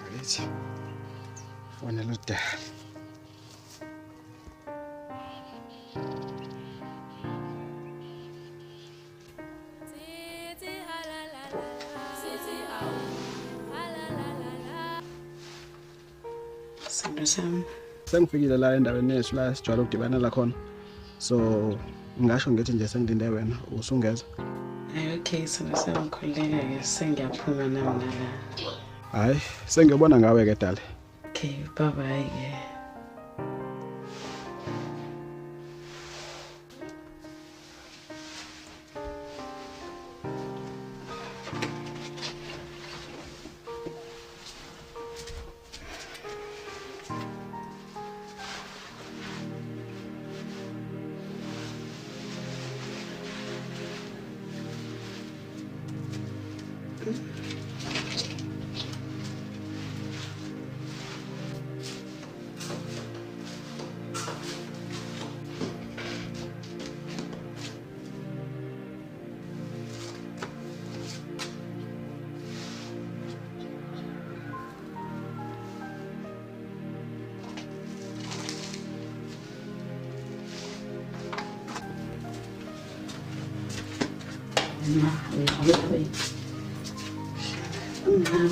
Alithi. Wona lo dala. Sengifikile la endaweni yethu la sijwayele ukudibana la khona. So ngisho ngithi nje sengilinde wena usungeza. Okay, sengikhuleka ke sengiyaphuma nami la. Hayi, sengiyobona ngawe ke dala. Okay, bye bye ke.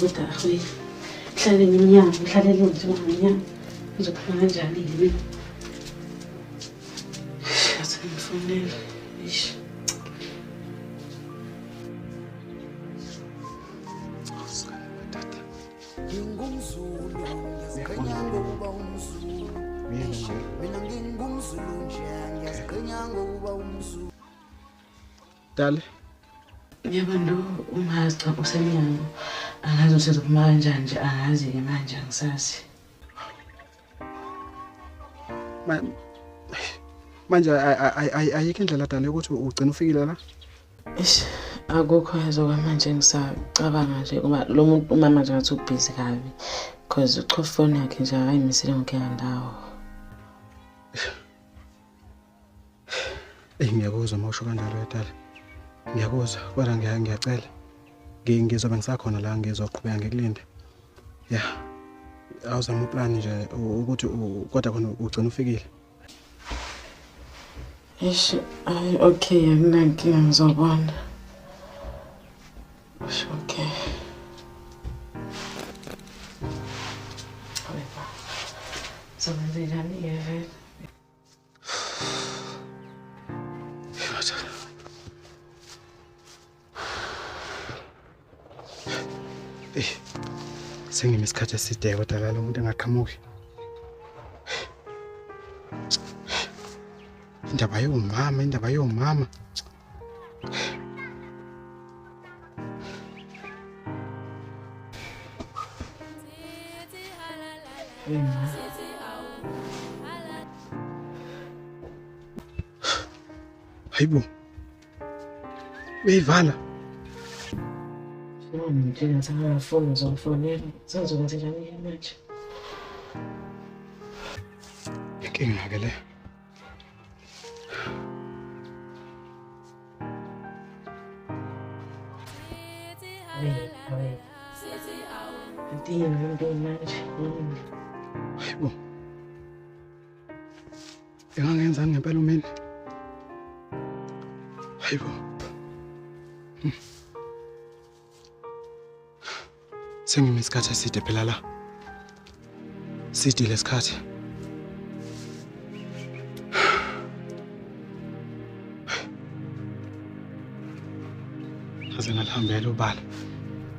Udah akhi. Hlale nginyanga, ngihlale lenze nginyanga. Uzophuma kanjani yini? Asengifonela. Ish. Ngingumzulu, ngiyaziqhenya ngokuba umzulu. Mina ngingumzulu nje, ngiyaziqhenya ngokuba umzulu. Dale. Yebo ndo umazi cha usemnyango. Angazi usezophuma kanjani nje angazi ke manje angisazi. Manje ayikho indlela dala ukuthi ugcina ufikile la. Ish akukho yazoka manje ngisacabanga nje uma lo muntu umama nje ngathi ubhizi kabi because uchofa phone yakhe nje akayimisile ngokuyeka ndawo. Ngiyakuzwa mawusho kanjalo edala. Ngiyakuzwa kodwa ngiyacela. Ngizobe ngisakhona la ngizoqhubeka ngikulinde. Yeah. Awuzama uplan nje ukuthi kodwa khona ugcina ufikile. Ish okay akunankinga ngizobona. Okay. Aweba. Sobenzenjani ke vele? Senginesikhathi eside kodwa lo muntu engaqhamuki. Indaba yomama. Hayibo. Uyivala. Njena sangafoni ngizomfonela. Senzokwenzela njani manje? Inkinga ke le. Hayi. Ndiyini into manje? Hayibo. Engangenzani ngempela umini? Hayibo. Senginesikhathi eside phela la. Sidile lesikhathi. Aze ngalihambela ubala.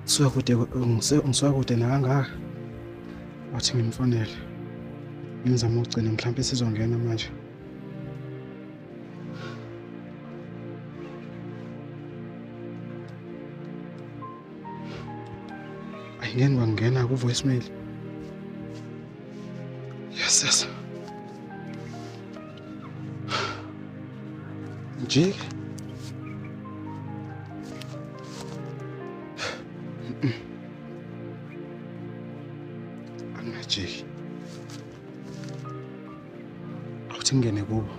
Ngisuka kude nakangaka. Wathi ngimfonele. Ngizama ukugcina mhlawumbe sizongena manje. Ayingeni wangena ku voicemail. Yes. Jake. Jake. Awuthi ngene kubo.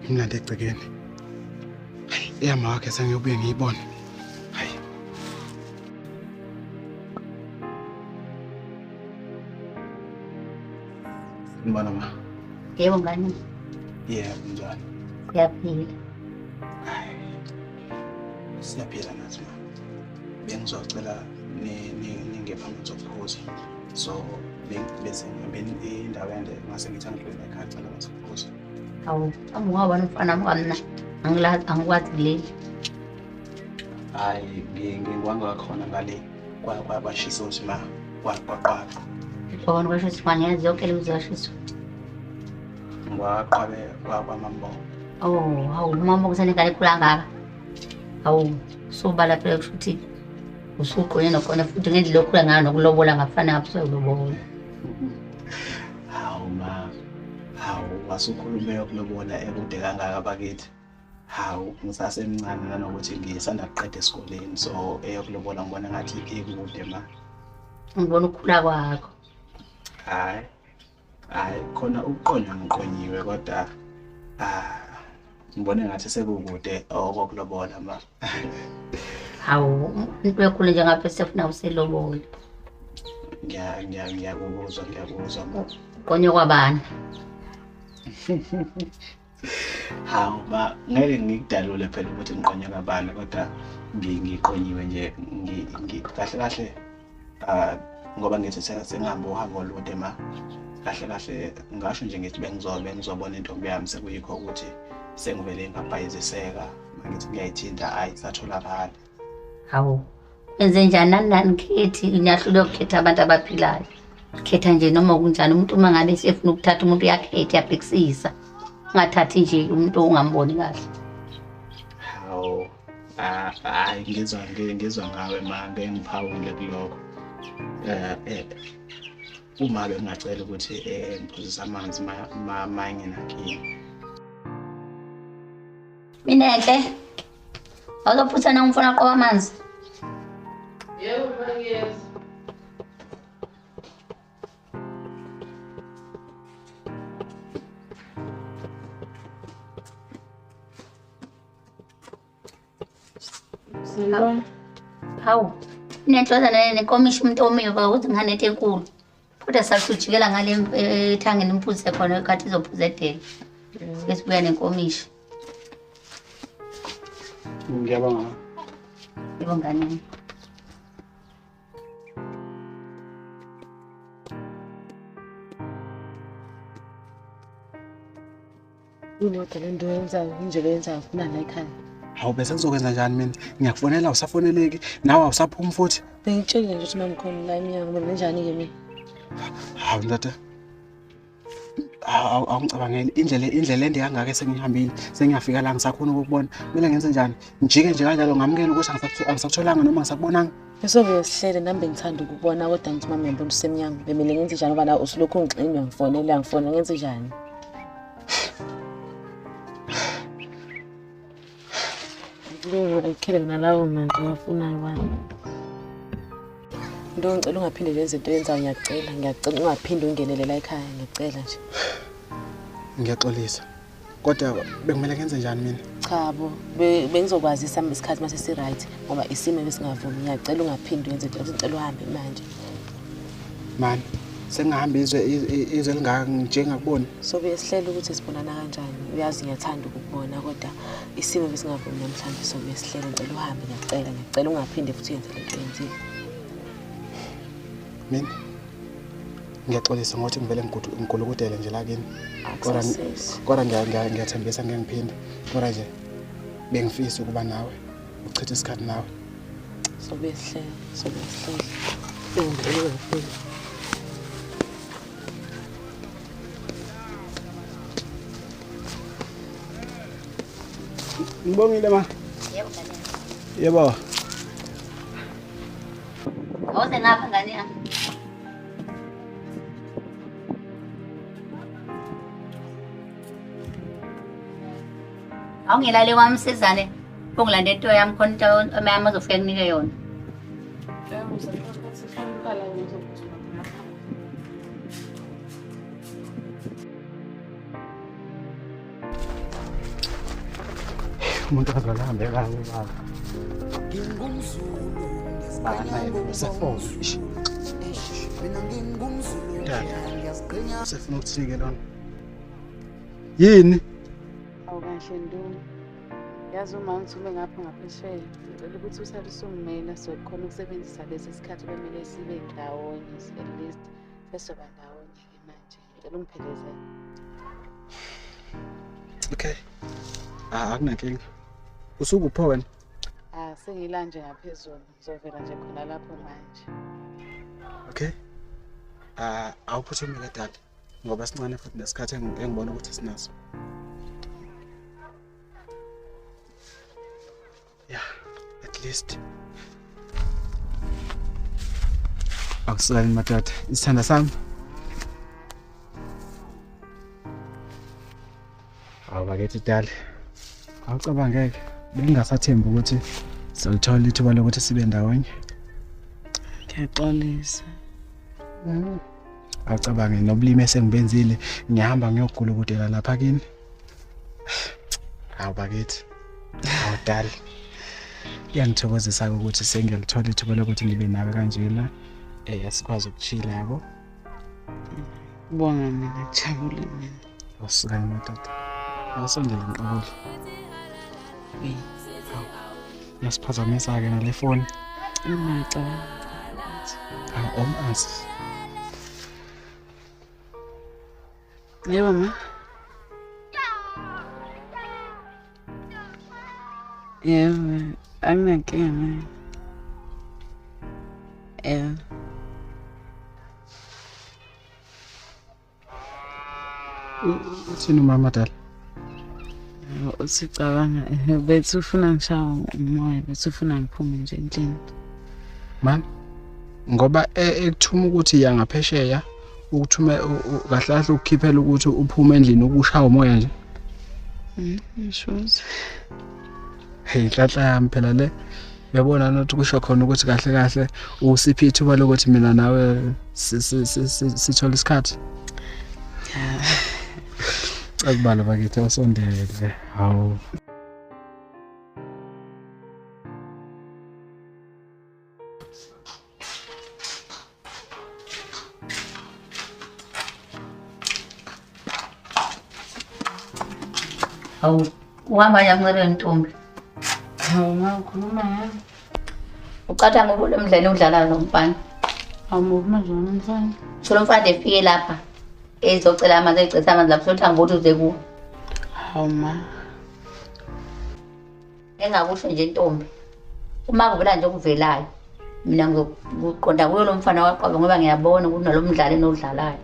Imlande egcekeni. Eyama wakhe sengiyobuye ngiyibone. Ngibona ma. Yebo ngani? Yebo njani? Siyaphila. Siyaphila nathi ma. Bengizocela ningephambi zokuphuza. So bese ngibeni indawo yande ngase ngithanda ukudla ekhaya cela basiphuza. Awu, angingaba nomfana mkamna. Angilazi angikwazi kuleli. Hayi ngingwanga khona ngale kwashisa uthi ma kwaqhwa. Ngibona kwasho ukuthi mangiyazi yonke le uzashiso. Ngwaqhwabe kwamambo. Oh, hawu mama kusene ngale khula ngaka. Hawu, sobala phela kushuthi usuqone nokhona futhi ngendlela lokhula ngayo nokulobola ngafana ngapha ulobola. Hawu ma. Hawu wasukhulume yokulobola ekude kangaka bakithi. Hawu ngisasemncane nanokuthi ngisanda kuqeda esikoleni so eyokulobola ngibona ngathi ikude ma. Ngibona ukukhula kwakho. Hayi khona uqonya ngiqonyiwe kodwa ngibone ngathi sekukude okokulobola ma. Hawu into ekhulu njengapha sefuna uselobola. Ngiyakuzwa ma. Konye kwabani? Hawu ma ngeke ngikudalule phela ukuthi ngiqonye kabani kodwa ngiqonyiwe nje kahle ngoba ngithi sengihambe uhambo olude ma kahle ngisho nje ngithi bengizobona intombi yami sekuyikho ukuthi sengivele ngabhayiziseka mangithi ngiyayithinta ayisatholakala. Hawu enze njani nani khithi ngiyahlule ukukhetha abantu abaphilayo. Khetha nje noma kunjani umuntu uma ngabe sefuna ukuthatha umuntu yakhetha yabhekisisa. Ungathathi nje umuntu ongamboni kahle. Hawu ngizwa ngawe ma ngiphawule kuloko. Uma bengacela ukuthi ngiphuzise amanzi ma nginakini. Mina enhle. Awuzophutha na umfana qoba amanzi. Yebo ngiyeza. Sibona. Hawu. Nenhlozana nenkomishi umuntu omiva ukuthi nganento enkulu. Kodwa sasujikela ngale ethangeni imphuzise khona ekhathi izophuza edele. Sesibuya nenkomishi. Ngiyabonga. Yebo ngani. Inoda lento yenzayo indlela yenzayo kuna la ekhaya. Hawu bese ngizokwenza njani mina? Ngiyakufonela usafoneleki nawe awusaphumi futhi. Bengitshela nje ukuthi mamkhona la eminyango mina njani ke mina. Hawu ndata. Awungicabangeli indlela ende kangaka sengihambile sengiyafika la ngisakhona ukubona. Mina ngenze njani? Njike nje kanjalo ngamukela ukuthi angisakutholanga noma ngisakubonanga. Besobe sihlele nami bengithanda ukubona kodwa ngithi mama ngiyabona usemnyango. Bemele ngenze njani ngoba la usulokhu ungixinwa ngifona ngenze njani? Ngikele nalawo manje wafunayo wami. Ndo ngicela ungaphinde lenze into yenzayo ngiyacela ungaphinde ungenele la ekhaya ngicela nje. Ngiyaxolisa. Kodwa bekumele ngenze njani mina? Cha bo bengizokwazisa isikhathi mase si right ngoba isimo besingavumi ngiyacela ungaphinde wenze into ngicela uhambe manje. Mani sengihamba izwe lingaka njengakubona. Sobe sihlele ukuthi sibonana kanjani. Uyazi ngiyathanda ukubona kodwa isimo besingavumi namhlanje sobe sihlele ngicela uhambe ngiyacela ungaphinde futhi yenze lento yenzile. Mina ngiyaxolisa ngokuthi ngivele ngigulukudele nje la kini. Kodwa ngiyathembisa ngeke ngiphinde. Kodwa nje bengifisa ukuba nawe uchithe isikhathi nawe. Sobe sihlele. Ngiyacela. Ngibongile ma. Yebo ngani. Yebo. Awuze ngapha ngani yami. Awungilale kwamsizane ungilande into yami khona into amama azofika kunike yona. Umuntu akahambe kawo baba. Ngingumzulu Bana yena usafona. mina ngingumzulu ngiyasiqhenya Sefuna ukuthike lona. Yini? Awukahle ntoni. Yazi uma ngithume ngapha ngaphesheya, ngicela ukuthi usale usungimela so khona ukusebenzisa lesi sikhathi bemele sibe ndawonye at least sesoba ndawonye-ke manje. Ngicela ungiphelezele. Okay. Akunankinga. Usukupho wena? Sengila nje ngaphezulu. Ngizovela nje khona lapho manje. Okay. Awuphuthumi kadala ngoba sincane futhi nesikhathi engibona ukuthi sinaso. Yeah, at least. Awusalani matata, isithanda sami. Awubakethi dala. Awucabangeke, bengingasathembi ukuthi sizolithola ithuba lokuthi sibe ndawonye. Ngiyaxolisa. Awucabange nobulime esengibenzile, ngiyahamba ngiyogulukudela lapha kini. Awubakethi. Awudala. Iyangithokozisa ukuthi sengiyalithola ithuba lokuthi ngibe nawe kanjena. Asikwazi ukuchila yabo. Bonga mina ngijabule mina. Awusukani matata. Awusondele ngiqabule. Yasiphazamisa-ke nale foni. Ngiyacabanga. Omazi. Yebo ma. Yebo, anginankinga mina. Uthini umama dala? Usicabanga bethi ufuna ngishawa umoya, bethi ufuna ngiphume nje endlini. Man, ngoba ekuthuma ukuthi yangaphesheya ukuthume kahle kahle ukukhiphela ukuthi uphume endlini ukushaya umoya nje. Ngishoza. Hey nhlanhla yami phela le. Uyabona nokuthi kusho khona ukuthi kahle kahle usiphi ithuba lokuthi mina nawe sithola isikhathi. Akubala bakithi awusondele. Hawu. Hawu, uhamba yancele ntombi. Hawu makhuluma ngani? Ucatha ngobule mdlalo odlala lo mfana. Awumubi manje umfana. Solo mfana efike lapha. Ezocela amanzi ecitha amanzi lapho sothi angibothi uze ku. Hawu ma. Engakusho nje ntombi. Uma kuvela nje okuvelayo. Mina ngizoqonda kuyo lo mfana waqaba ngoba ngiyabona ukuthi nalomdlalo enodlalayo.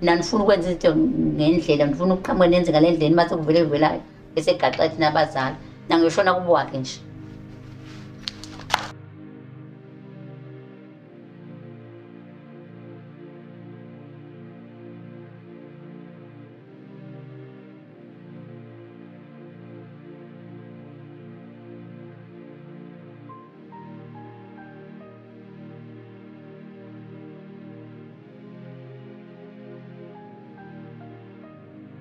Mina ngifuna ukwenza izinto ngendlela, ngifuna ukuqhamuka nenze ngale ndlela mase kuvele kuvelayo. Bese gaxa thina abazali. Nangishona kubo wakhe nje.